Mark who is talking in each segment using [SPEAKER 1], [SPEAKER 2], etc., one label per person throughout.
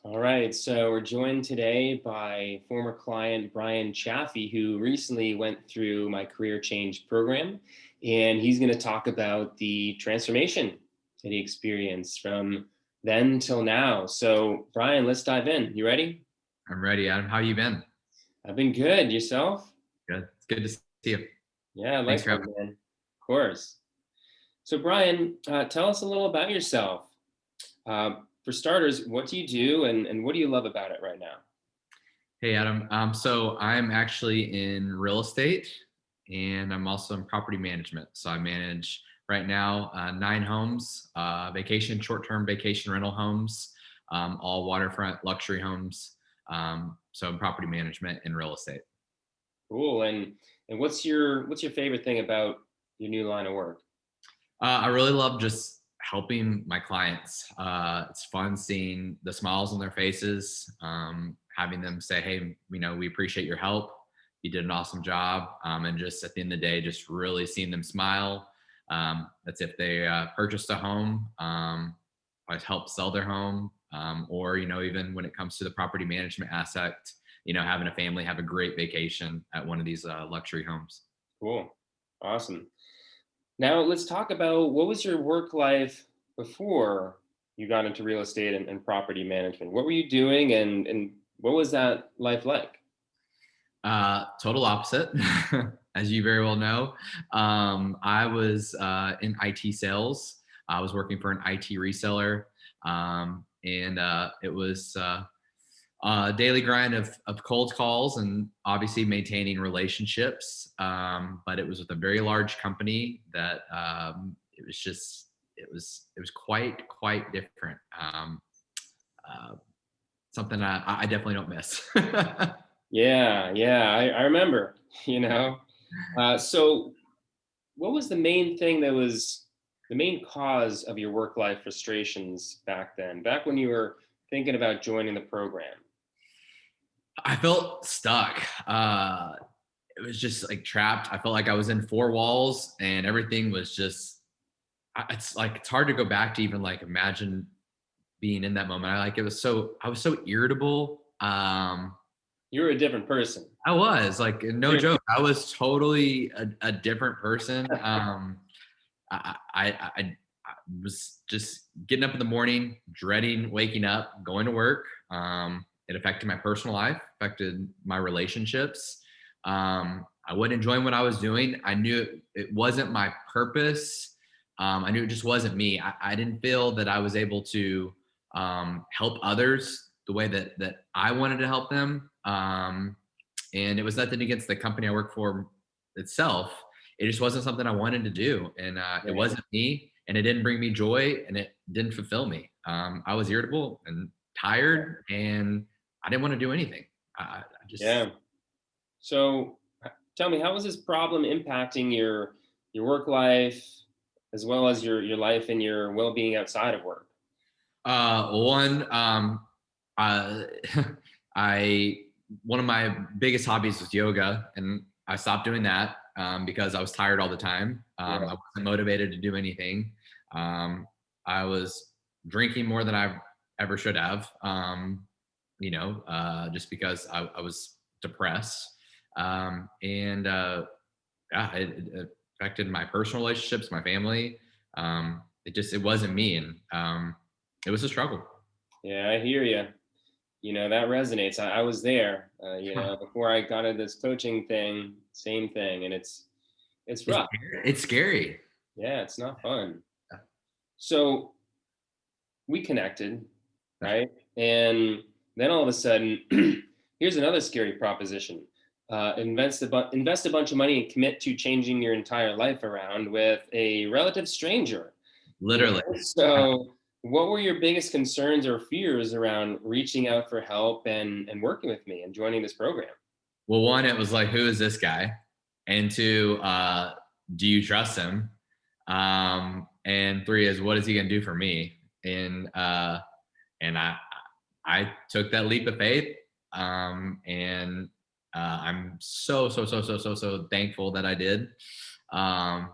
[SPEAKER 1] All right, so we're joined today by former client Bryan Chaffee, who recently went through my career change program. And he's going to talk about the transformation that he experienced from then till now. So, Bryan, let's dive in. You ready?
[SPEAKER 2] I'm ready, Adam. How you been?
[SPEAKER 1] I've been good. Yourself?
[SPEAKER 2] Good. It's good to see you.
[SPEAKER 1] Yeah,
[SPEAKER 2] Thanks for
[SPEAKER 1] likewise,
[SPEAKER 2] having me.
[SPEAKER 1] man. Of course. So, Bryan, tell us a little about yourself. For starters, what do you do and what do you love about it right now?
[SPEAKER 2] Hey, Adam. So I'm actually in real estate and I'm also in property management. So I manage right now 9 homes, short-term vacation rental homes, all waterfront luxury homes. So in property management and real estate.
[SPEAKER 1] Cool. And what's your favorite thing about your new line of work?
[SPEAKER 2] I really love just helping my clients. It's fun seeing the smiles on their faces, having them say, "Hey, we appreciate your help. You did an awesome job," and just at the end of the day, just really seeing them smile. That's if they purchased a home, I help sell their home, or even when it comes to the property management aspect, having a family have a great vacation at one of these luxury homes.
[SPEAKER 1] Cool. Awesome. Now let's talk about what was your work life before you got into real estate and property management. What were you doing and what was that life like?
[SPEAKER 2] Total opposite, as you very well know. I was in IT sales. I was working for an IT reseller, and it was a daily grind of cold calls and obviously maintaining relationships. But it was with a very large company that it was quite different. Uh, Something I definitely don't miss.
[SPEAKER 1] Yeah, I remember, you know. So what was the main thing that was the main cause of your work life frustrations back then, back when you were thinking about joining the program?
[SPEAKER 2] I felt stuck. It was just like trapped. I felt like I was in 4 walls and everything was just, it's like, it's hard to go back to even like imagine being in that moment. I was so irritable.
[SPEAKER 1] You were a different person.
[SPEAKER 2] I was like, no joke. I was totally a different person. I was just getting up in the morning, dreading waking up, going to work. It affected my personal life, affected my relationships. I wasn't enjoying what I was doing. I knew it wasn't my purpose. I knew it just wasn't me. I didn't feel that I was able to help others the way that I wanted to help them. And it was nothing against the company I work for itself. It just wasn't something I wanted to do, and it
[SPEAKER 1] Right.
[SPEAKER 2] wasn't me, and it didn't bring me joy, and it didn't fulfill me. I was irritable and tired, and I didn't want to do anything. I just
[SPEAKER 1] Yeah. So tell me, how was this problem impacting your work life as well as your life and your well-being outside of work?
[SPEAKER 2] one uh, I one of my biggest hobbies was yoga, and I stopped doing that because I was tired all the time. I
[SPEAKER 1] Yeah.
[SPEAKER 2] wasn't motivated to do anything. I was drinking more than I ever should have. Just because I was depressed, and yeah, it affected my personal relationships, my family. It wasn't me, and it was a struggle.
[SPEAKER 1] Yeah, I hear you. You know, that resonates. I was there, before I got into this coaching thing, same thing. And it's
[SPEAKER 2] It's
[SPEAKER 1] rough.
[SPEAKER 2] it's scary.
[SPEAKER 1] Yeah, it's not fun. So we connected, right? And then all of a sudden, here's another scary proposition. Invest a bunch of money and commit to changing your entire life around with a relative stranger. You
[SPEAKER 2] Literally.
[SPEAKER 1] know? So, what were your biggest concerns or fears around reaching out for help and working with me and joining this program?
[SPEAKER 2] Well, one, it was like, who is this guy? And two, do you trust him? And three is, what is he going to do for me? And I took that leap of faith. And I'm so thankful that I did. Um,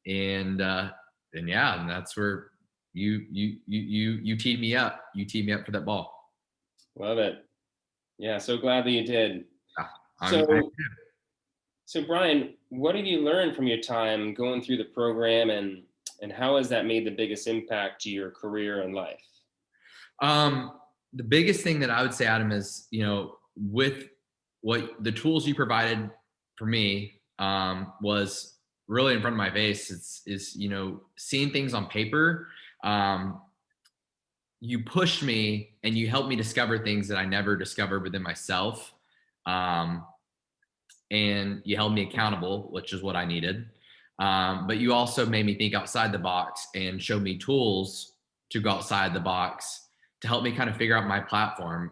[SPEAKER 2] and yeah, and that's where you teed me up. You teed me up for that ball.
[SPEAKER 1] Love it. Yeah, so glad that you did.
[SPEAKER 2] Yeah, I
[SPEAKER 1] So, so Bryan, what have you learned from your time going through the program, and how has that made the biggest impact to your career and life?
[SPEAKER 2] the biggest thing that I would say, Adam, is, with what the tools you provided for me, was really in front of my face. Is seeing things on paper. Um, you pushed me and you helped me discover things that I never discovered within myself. Um, and you held me accountable, which is what I needed. But you also made me think outside the box and showed me tools to go outside the box to help me kind of figure out my platform.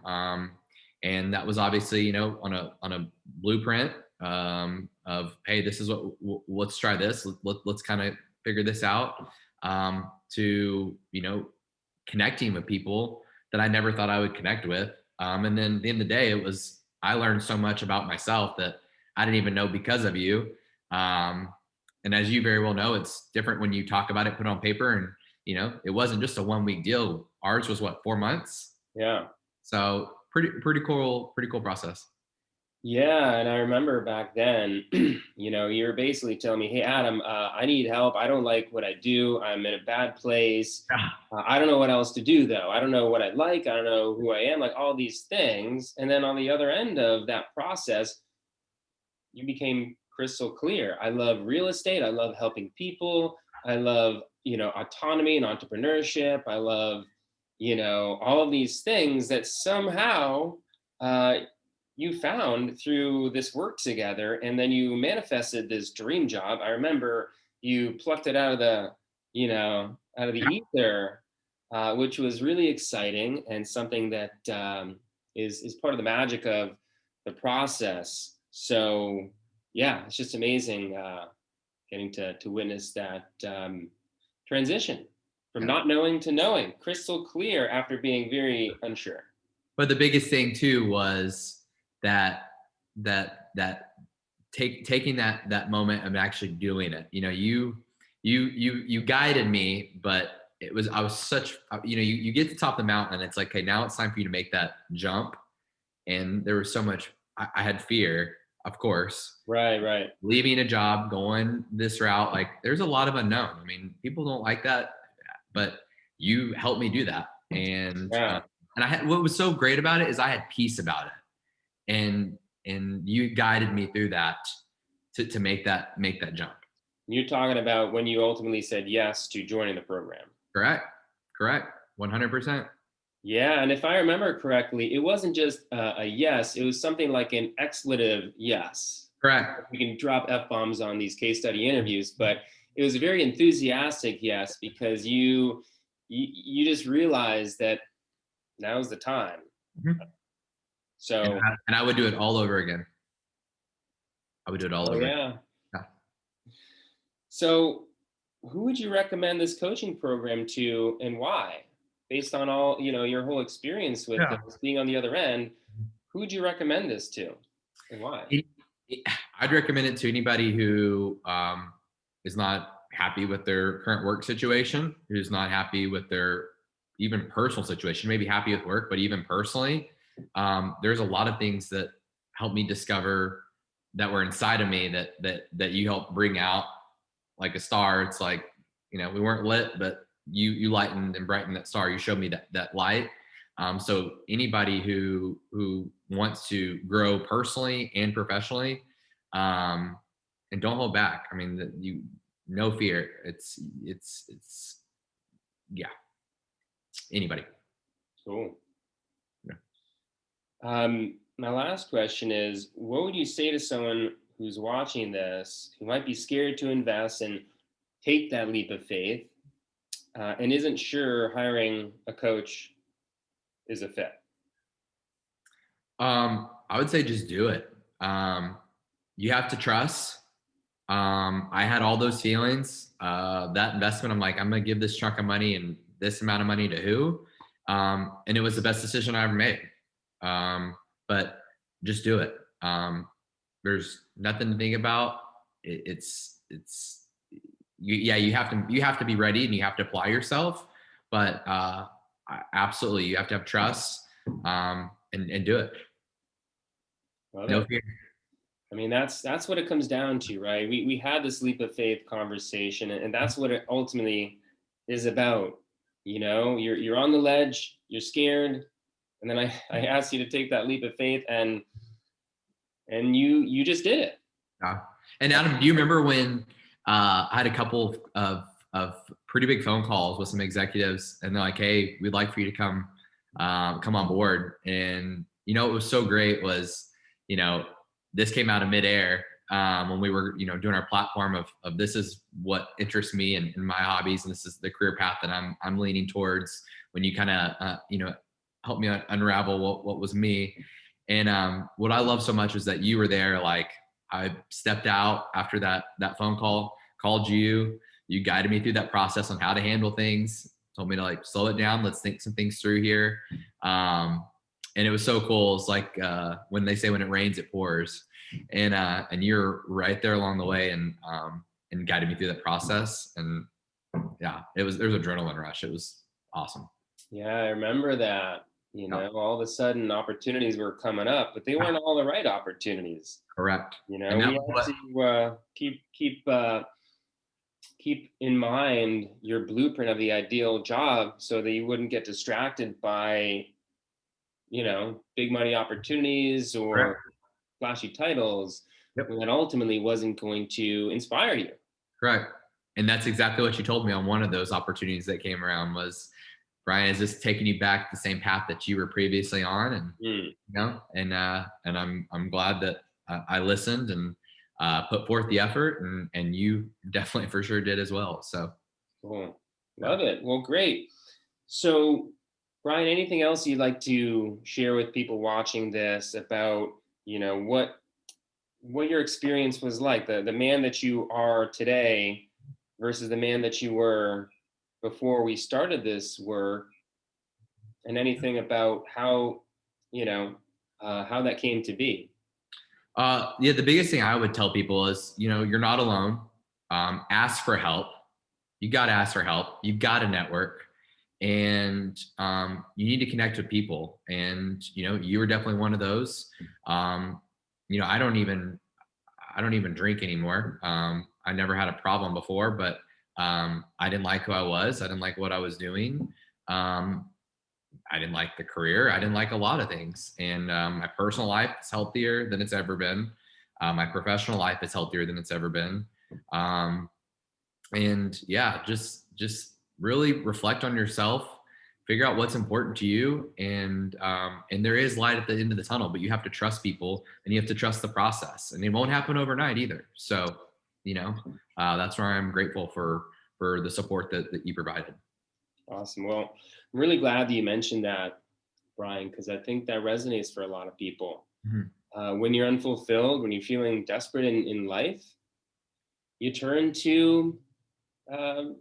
[SPEAKER 2] And that was obviously, on a blueprint, of, hey, this is let's try this. Let's kind of figure this out. To connecting with people that I never thought I would connect with. And then at the end of the day, I learned so much about myself that I didn't even know because of you. Um, and as you very well know, it's different when you talk about it, put it on paper, and it wasn't just a 1 week deal. Ours was what, 4 months.
[SPEAKER 1] Yeah.
[SPEAKER 2] So pretty cool process.
[SPEAKER 1] Yeah, and I remember back then, you were basically telling me, "Hey, Adam, I need help. I don't like what I do. I'm in a bad place.
[SPEAKER 2] Yeah.
[SPEAKER 1] I don't know what else to do, though. I don't know what I like. I don't know who I am. Like all these things." And then on the other end of that process, you became crystal clear. I love real estate. I love helping people. I love, autonomy and entrepreneurship. I love, all of these things that somehow uh, you found through this work together. And then you manifested this dream job. I remember you plucked it out of out of the ether, which was really exciting and something that is part of the magic of the process. So yeah, it's just amazing getting to witness that transition from
[SPEAKER 2] Yeah.
[SPEAKER 1] not knowing to knowing, crystal clear after being very unsure.
[SPEAKER 2] But the biggest thing too was that taking that moment of actually doing it. You guided me, but I was such, you get to the top of the mountain and it's like, okay, now it's time for you to make that jump. And there was so much, I had fear, of course,
[SPEAKER 1] Right, right.
[SPEAKER 2] leaving a job, going this route. Like there's a lot of unknown. I mean, people don't like that, but you helped me do that.
[SPEAKER 1] Yeah.
[SPEAKER 2] And I had, what was so great about it is I had peace about it. And you guided me through that to make that jump.
[SPEAKER 1] You're talking about when you ultimately said yes to joining the program.
[SPEAKER 2] Correct. Correct. 100%.
[SPEAKER 1] Yeah, and if I remember correctly, it wasn't just a yes, it was something like an expletive yes.
[SPEAKER 2] Correct.
[SPEAKER 1] We can drop F bombs on these case study interviews, but it was a very enthusiastic yes because you just realized that now's the time.
[SPEAKER 2] Mhm.
[SPEAKER 1] So,
[SPEAKER 2] And I would do it all over again. I would do it all
[SPEAKER 1] oh
[SPEAKER 2] over again.
[SPEAKER 1] yeah.
[SPEAKER 2] Yeah.
[SPEAKER 1] So, who would you recommend this coaching program to, and why? Based on all your whole experience with
[SPEAKER 2] Yeah.
[SPEAKER 1] this, being on the other end, who would you recommend this to, and why?
[SPEAKER 2] It- I'd recommend it to anybody who is not happy with their current work situation, who's not happy with their even personal situation, maybe happy with work, but even personally. There's a lot of things that helped me discover that were inside of me that you helped bring out like a star. It's like, we weren't lit, but you lightened and brightened that star. You showed me that light. So anybody who wants to grow personally and professionally, and don't hold back. I mean, no fear. It's yeah. Anybody.
[SPEAKER 1] Cool.
[SPEAKER 2] Yeah.
[SPEAKER 1] My last question is, what would you say to someone who's watching this, who might be scared to invest and take that leap of faith, and isn't sure hiring a coach is a fit?
[SPEAKER 2] I would say just do it. You have to trust. I had all those feelings. That investment, I'm like, I'm gonna give this chunk of money and this amount of money to who? And it was the best decision I ever made. But just do it. There's nothing to think about. It's yeah, you have to be ready and you have to apply yourself. But absolutely, you have to have trust. and do it.
[SPEAKER 1] Love
[SPEAKER 2] No
[SPEAKER 1] it.
[SPEAKER 2] fear.
[SPEAKER 1] I mean, that's what it comes down to, right? We had this leap of faith conversation, and that's what it ultimately is about. You're on the ledge, you're scared, and then I asked you to take that leap of faith, and you just did it.
[SPEAKER 2] Yeah. And Adam, do you remember when I had a couple of pretty big phone calls with some executives, and they're like, "Hey, we'd like for you to come on board." And what was so great was, you know, this came out of midair when we were, doing our platform of this is what interests me and my hobbies, and this is the career path that I'm leaning towards. When you kind of help me unravel what was me. And what I love so much is that you were there. Like, I stepped out after that phone call, called you. You guided me through that process on how to handle things. Told me to like slow it down. Let's think some things through here. And it was so cool. It's like when they say when it rains, it pours. And you're right there along the way and guided me through that process. And yeah, there's adrenaline rush. It was awesome.
[SPEAKER 1] Yeah, I remember that.
[SPEAKER 2] Yeah.
[SPEAKER 1] All of a sudden opportunities were coming up, but they weren't all the right opportunities.
[SPEAKER 2] Correct. And that
[SPEAKER 1] We
[SPEAKER 2] was
[SPEAKER 1] had
[SPEAKER 2] what,
[SPEAKER 1] to keep in mind your blueprint of the ideal job so that you wouldn't get distracted by, big money opportunities or
[SPEAKER 2] correct.
[SPEAKER 1] flashy titles
[SPEAKER 2] Yep.
[SPEAKER 1] that ultimately wasn't going to inspire you.
[SPEAKER 2] Correct. And that's exactly what you told me on one of those opportunities that came around was, Bryan, is this taking you back the same path that you were previously on? And
[SPEAKER 1] Mm,
[SPEAKER 2] and I'm glad that I listened and put forth the effort, and you definitely for sure did as well. So
[SPEAKER 1] cool.
[SPEAKER 2] yeah.
[SPEAKER 1] Love it. Well, great. So, Bryan, anything else you'd like to share with people watching this about, what your experience was like, the man that you are today versus the man that you were before we started this work, and anything about how that came to be.
[SPEAKER 2] Yeah, the biggest thing I would tell people is, you're not alone. Ask for help. You got to ask for help. You've got to network, and you need to connect with people. And you were definitely one of those. Um, I don't even drink anymore. I never had a problem before, but I didn't like who I was. I didn't like what I was doing. Um, I didn't like the career. I didn't like a lot of things. And my personal life is healthier than it's ever been. My professional life is healthier than it's ever been. Um, and yeah, just really reflect on yourself, figure out what's important to you, and there is light at the end of the tunnel, but you have to trust people and you have to trust the process, and it won't happen overnight either. So that's where I'm grateful for the support that you provided.
[SPEAKER 1] Awesome. Well, I'm really glad that you mentioned that, Bryan, because I think that resonates for a lot of people.
[SPEAKER 2] Mhm.
[SPEAKER 1] When you're unfulfilled, when you're feeling desperate in life, you turn to um,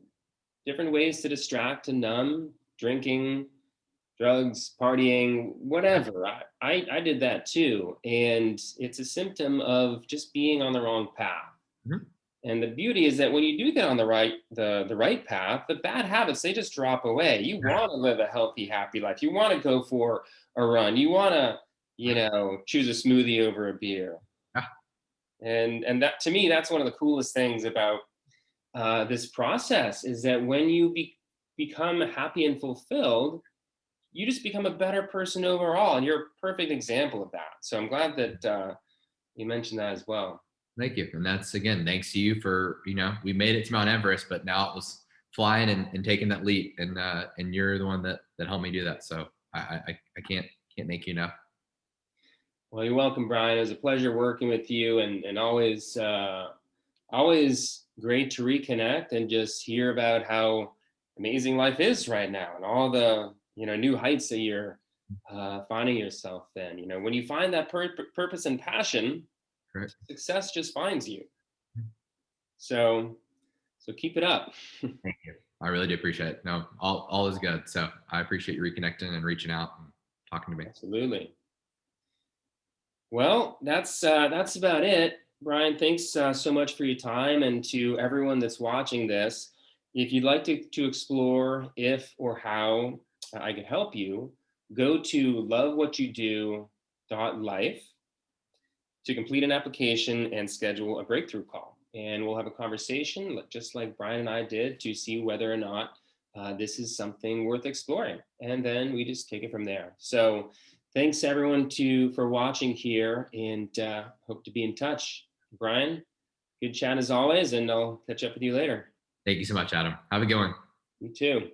[SPEAKER 1] different ways to distract and numb, drinking, drugs, partying, whatever. I did that too. And it's a symptom of just being on the wrong path.
[SPEAKER 2] Mhm.
[SPEAKER 1] And the beauty is that when you do get on the right path, the bad habits, they just drop away. You want to live a healthy, happy life. You want to go for a run. You want to, choose a smoothie over a beer.
[SPEAKER 2] Yeah.
[SPEAKER 1] And that, to me, that's one of the coolest things about this process is that when you become happy and fulfilled, you just become a better person overall. And you're a perfect example of that. So I'm glad that you mentioned that as well.
[SPEAKER 2] Thank you. And that's, again, thanks to you for, we made it to Mount Everest, but now it was flying and taking that leap. And you're the one that helped me do that. So I can't thank you enough.
[SPEAKER 1] Well, you're welcome, Bryan. It was a pleasure working with you, and always great to reconnect and just hear about how amazing life is right now and all the new heights that you're finding yourself in. When you find that purpose and passion,
[SPEAKER 2] Right.
[SPEAKER 1] success just finds you. So keep it up.
[SPEAKER 2] Thank you. I really do appreciate it. No, all is good. So I appreciate you reconnecting and reaching out and talking to me.
[SPEAKER 1] Absolutely. Well, that's about it. Bryan, thanks so much for your time, and to everyone that's watching this. If you'd like to explore if or how I could help you, go to lovewhatyoudo.life to complete an application and schedule a breakthrough call. And we'll have a conversation, just like Bryan and I did, to see whether or not this is something worth exploring. And then we just take it from there. So thanks everyone for watching here, and hope to be in touch. Bryan, good chat as always, and I'll catch up with you later.
[SPEAKER 2] Thank you so much, Adam. Have a good one.
[SPEAKER 1] You too.